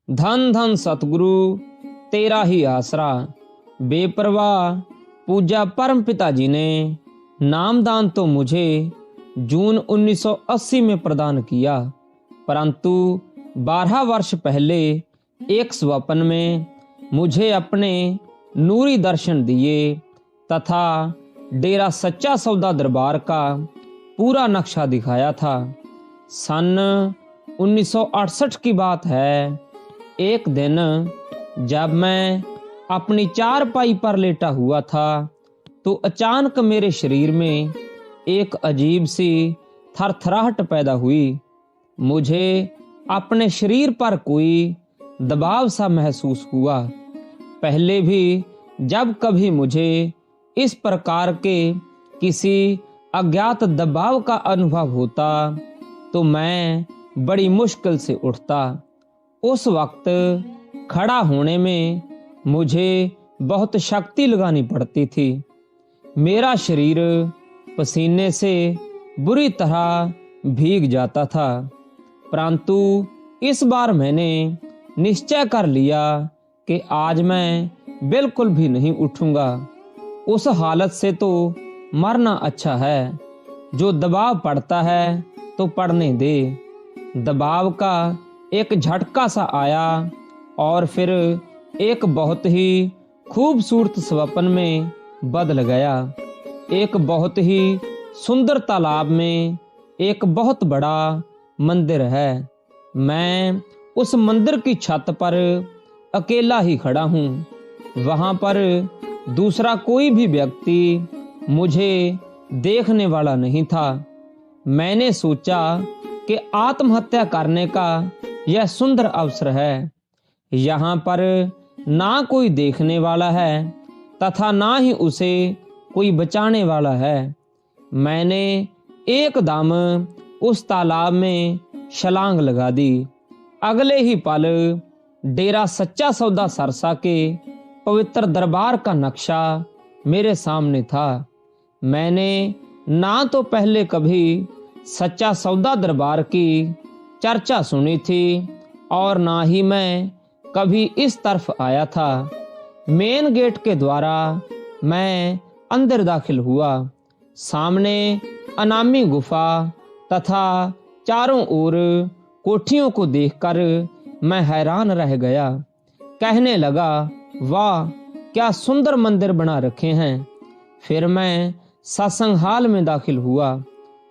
धन धन सतगुरु तेरा ही आसरा। बेपरवाह पूजा परम पिता जी ने नामदान तो मुझे जून 1980 में प्रदान किया, परंतु 12 वर्ष पहले एक स्वप्न में मुझे अपने नूरी दर्शन दिए तथा डेरा सच्चा सौदा दरबार का पूरा नक्शा दिखाया था। सन 1968 की बात है। एक दिन जब मैं अपनी चारपाई पर लेटा हुआ था तो अचानक मेरे शरीर में एक अजीब सी थरथराहट पैदा हुई। मुझे अपने शरीर पर कोई दबाव सा महसूस हुआ। पहले भी जब कभी मुझे इस प्रकार के किसी अज्ञात दबाव का अनुभव होता तो मैं बड़ी मुश्किल से उठता। उस वक्त खड़ा होने में मुझे बहुत शक्ति लगानी पड़ती थी। मेरा शरीर पसीने से बुरी तरह भीग जाता था, परंतु इस बार मैंने निश्चय कर लिया कि आज मैं बिल्कुल भी नहीं उठूंगा। उस हालत से तो मरना अच्छा है। जो दबाव पड़ता है तो पड़ने दे। दबाव का एक झटका सा आया और फिर एक बहुत ही खूबसूरत स्वप्न में बदल गया। एक बहुत ही सुंदर तालाब में एक बहुत बड़ा मंदिर है। मैं उस मंदिर की छत पर अकेला ही खड़ा हूँ। वहाँ पर दूसरा कोई भी व्यक्ति मुझे देखने वाला नहीं था। मैंने सोचा कि आत्महत्या करने का यह सुंदर अवसर है। यहाँ पर ना कोई देखने वाला है तथा ना ही उसे कोई बचाने वाला है। मैंने एकदम उस तालाब में छलांग लगा दी। अगले ही पल डेरा सच्चा सौदा सरसा के पवित्र दरबार का नक्शा मेरे सामने था। मैंने ना तो पहले कभी सच्चा सौदा दरबार की चर्चा सुनी थी और ना ही मैं कभी इस तरफ आया था। मेन गेट के द्वारा मैं अंदर दाखिल हुआ। सामने अनामी गुफा तथा चारों ओर कोठियों को देखकर मैं हैरान रह गया। कहने लगा, वाह क्या सुंदर मंदिर बना रखे हैं। फिर मैं सत्संग हाल में दाखिल हुआ।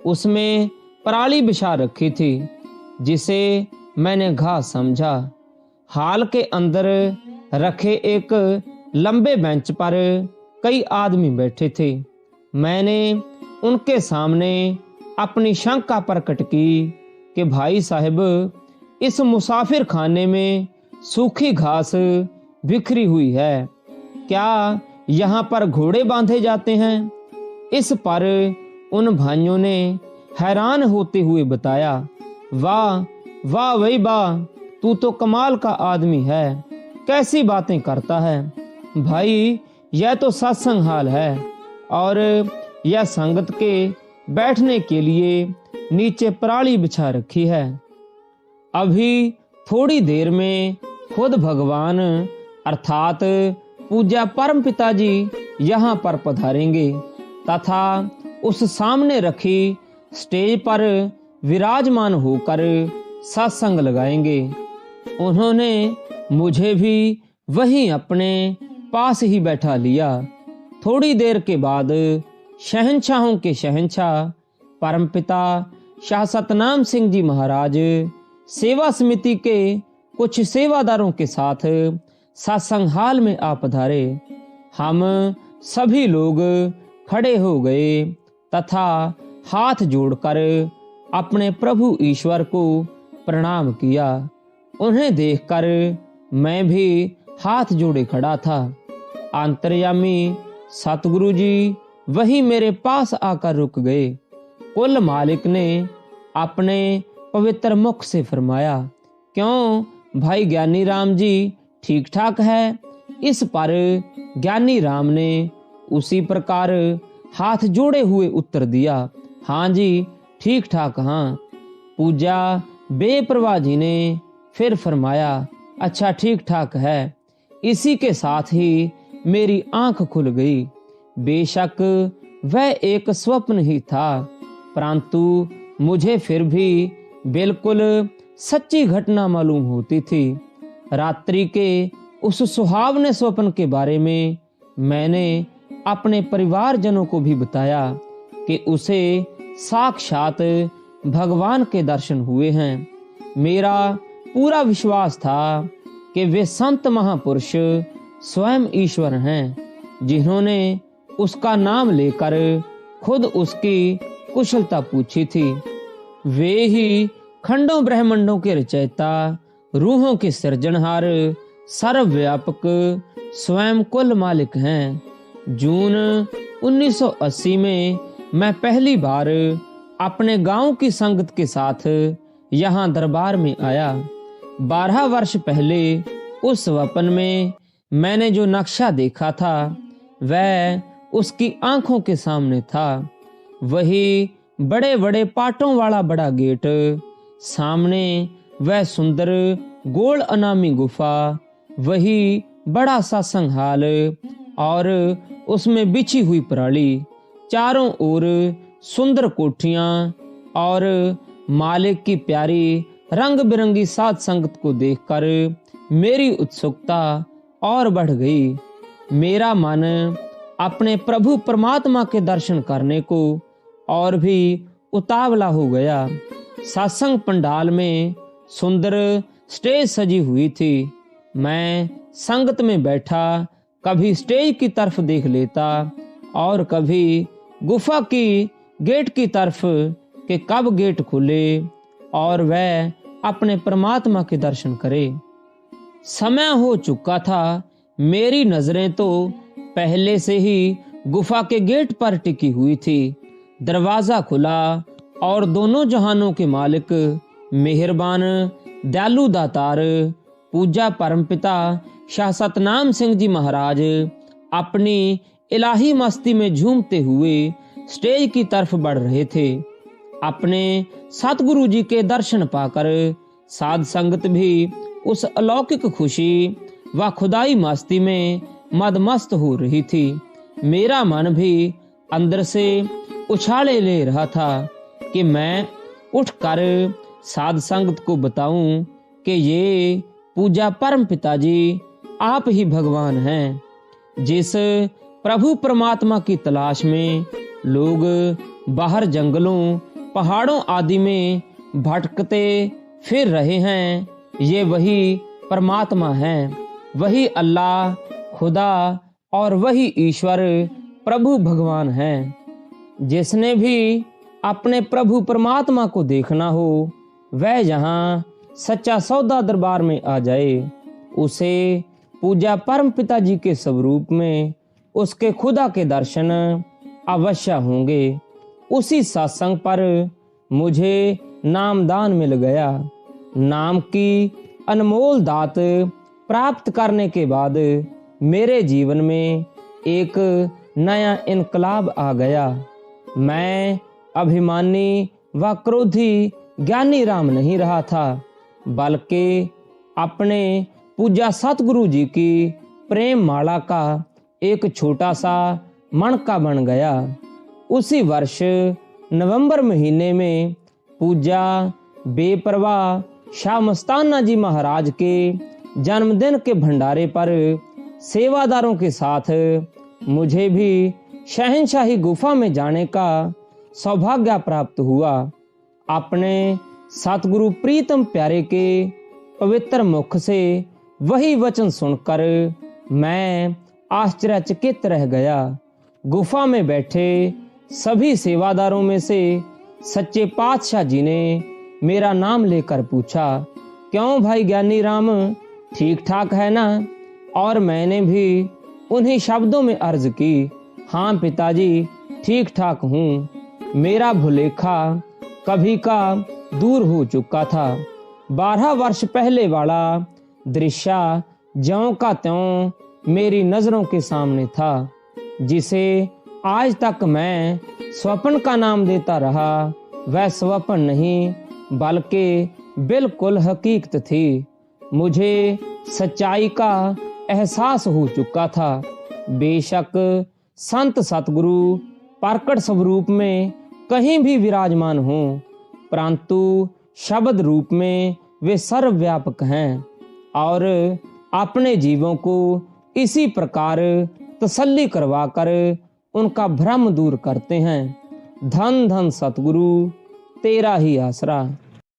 उसमें पराली बिछा रखी थी जिसे मैंने घास समझा। हाल के अंदर रखे एक लंबे बेंच पर कई आदमी बैठे थे। मैंने उनके सामने अपनी शंका प्रकट की कि भाई साहब, इस मुसाफिर खाने में सूखी घास बिखरी हुई है, क्या यहाँ पर घोड़े बांधे जाते हैं? इस पर उन भाइयों ने हैरान होते हुए बताया, वाह वाह वही वाह, तू तो कमाल का आदमी है, कैसी बातें करता है। भाई यह तो सत्संग हाल है और यह संगत के बैठने के लिए नीचे पराली बिछा रखी है। अभी थोड़ी देर में खुद भगवान अर्थात पूज्य परम पिताजी यहाँ पर पधारेंगे तथा उस सामने रखी स्टेज पर विराजमान होकर सत्संग लगाएंगे। उन्होंने मुझे भी वहीं अपने पास ही बैठा लिया। थोड़ी देर के बाद शहंशाहों के शहंशाह परमपिता शाह सतनाम सिंह जी महाराज सेवा समिति के कुछ सेवादारों के साथ सत्संग हाल में आ पधारे। हम सभी लोग खड़े हो गए तथा हाथ जोड़कर अपने प्रभु ईश्वर को प्रणाम किया। उन्हें देखकर मैं भी हाथ जोड़े खड़ा था। अंतर्यामी सतगुरु जी वही मेरे पास आकर रुक गए। कुल मालिक ने अपने पवित्र मुख से फरमाया, क्यों भाई ज्ञानी राम जी ठीक ठाक है? इस पर ज्ञानी राम ने उसी प्रकार हाथ जोड़े हुए उत्तर दिया, हाँ जी ठीक ठाक हाँ। पूजा बेपरवाह जी ने फिर फरमाया, अच्छा ठीक ठाक है। इसी के साथ ही मेरी आंख खुल गई। बेशक वह एक स्वप्न ही था, परंतु मुझे फिर भी बिल्कुल सच्ची घटना मालूम होती थी। रात्रि के उस सुहावने स्वप्न के बारे में मैंने अपने परिवारजनों को भी बताया कि उसे साक्षात भगवान के दर्शन हुए हैं। मेरा पूरा विश्वास था कि वे संत महापुरुष स्वयं ईश्वर हैं, जिन्होंने उसका नाम लेकर खुद उसकी कुशलता पूछी थी। वे ही खंडों ब्रह्मांडों के रचयिता, रूहों के सृजनहार, सर्वव्यापक स्वयं कुल मालिक हैं। जून 1980 में मैं पहली बार अपने गांव की संगत के साथ यहाँ दरबार में आया। 12 वर्ष पहले उस स्वप्न में मैंने जो नक्शा देखा था वह उसकी आंखों के सामने था। वही बड़े बड़े पाटों वाला बड़ा गेट, सामने वह सुंदर गोल अनामी गुफा, वही बड़ा सा संहाल और उसमें बिछी हुई पराली, चारों ओर सुंदर कोठियां और मालिक की प्यारी रंग बिरंगी साध संगत को देखकर मेरी उत्सुकता और बढ़ गई। मेरा मन अपने प्रभु परमात्मा के दर्शन करने को और भी उतावला हो गया। सत्संग पंडाल में सुंदर स्टेज सजी हुई थी। मैं संगत में बैठा कभी स्टेज की तरफ देख लेता और कभी गुफा की गेट की तरफ कि कब गेट खुले और वह अपने परमात्मा के दर्शन करे। समय हो चुका था। मेरी नजरें तो पहले से ही गुफा के गेट पर टिकी हुई थी। दरवाजा खुला और दोनों जहानों के मालिक, मेहरबान दयालु दातार, पूजा परमपिता शाह सतनाम सिंह जी महाराज अपनी इलाही मस्ती में झूमते हुए स्टेज की तरफ बढ़ रहे थे। अपने सतगुरु जी के दर्शन पाकर साध संगत भी उस अलौकिक खुशी व खुदाई मस्ती में मदमस्त हो रही थी। मेरा मन भी अंदर से उछाले ले रहा था कि मैं उठकर साध संगत को बताऊं कि ये पूजा परम पिताजी आप ही भगवान हैं। जिस प्रभु परमात्मा की तलाश में लोग बाहर जंगलों, पहाड़ों आदि में भटकते फिर रहे हैं, ये वही परमात्मा हैं, वही अल्लाह, खुदा और वही ईश्वर प्रभु भगवान हैं। जिसने भी अपने प्रभु परमात्मा को देखना हो वह यहाँ सच्चा सौदा दरबार में आ जाए। उसे पूजा परम पिताजी के स्वरूप में उसके खुदा के दर्शन अवश्य होंगे। उसी सत्संग पर मुझे नामदान मिल गया। नाम की अनमोल दात प्राप्त करने के बाद मेरे जीवन में एक नया इनकलाब आ गया। मैं अभिमानी व क्रोधी ज्ञानी राम नहीं रहा था, बल्कि अपने पूजा सतगुरु जी की प्रेम माला का एक छोटा सा मणका बन गया। उसी वर्ष नवंबर महीने में पूजा बेपरवाह शाह मस्ताना जी महाराज के जन्मदिन के भंडारे पर सेवादारों के साथ मुझे भी शहंशाही गुफा में जाने का सौभाग्य प्राप्त हुआ। अपने सतगुरु प्रीतम प्यारे के पवित्र मुख से वही वचन सुनकर मैं आश्चर्यचकित रह गया। गुफा में बैठे सभी सेवादारों में से सच्चे पातशाह जी ने मेरा नाम लेकर पूछा, क्यों भाई ज्ञानी राम, ठीक ठाक है ना? और मैंने भी उन्हीं शब्दों में अर्ज की, हाँ पिताजी ठीक ठाक हूँ। मेरा भुलेखा कभी का दूर हो चुका था। 12 वर्ष पहले वाला दृश्य ज्यों का त्यों मेरी नजरों के सामने था, जिसे आज तक मैं स्वप्न का नाम देता रहा। वह स्वप्न नहीं बल्कि बिल्कुल हकीकत थी। मुझे सच्चाई का एहसास हो चुका था। बेशक संत सतगुरु प्रकट स्वरूप में कहीं भी विराजमान हों, परंतु शब्द रूप में वे सर्वव्यापक हैं और अपने जीवों को इसी प्रकार तसल्ली करवाकर उनका भ्रम दूर करते हैं। धन धन सतगुरु तेरा ही आसरा।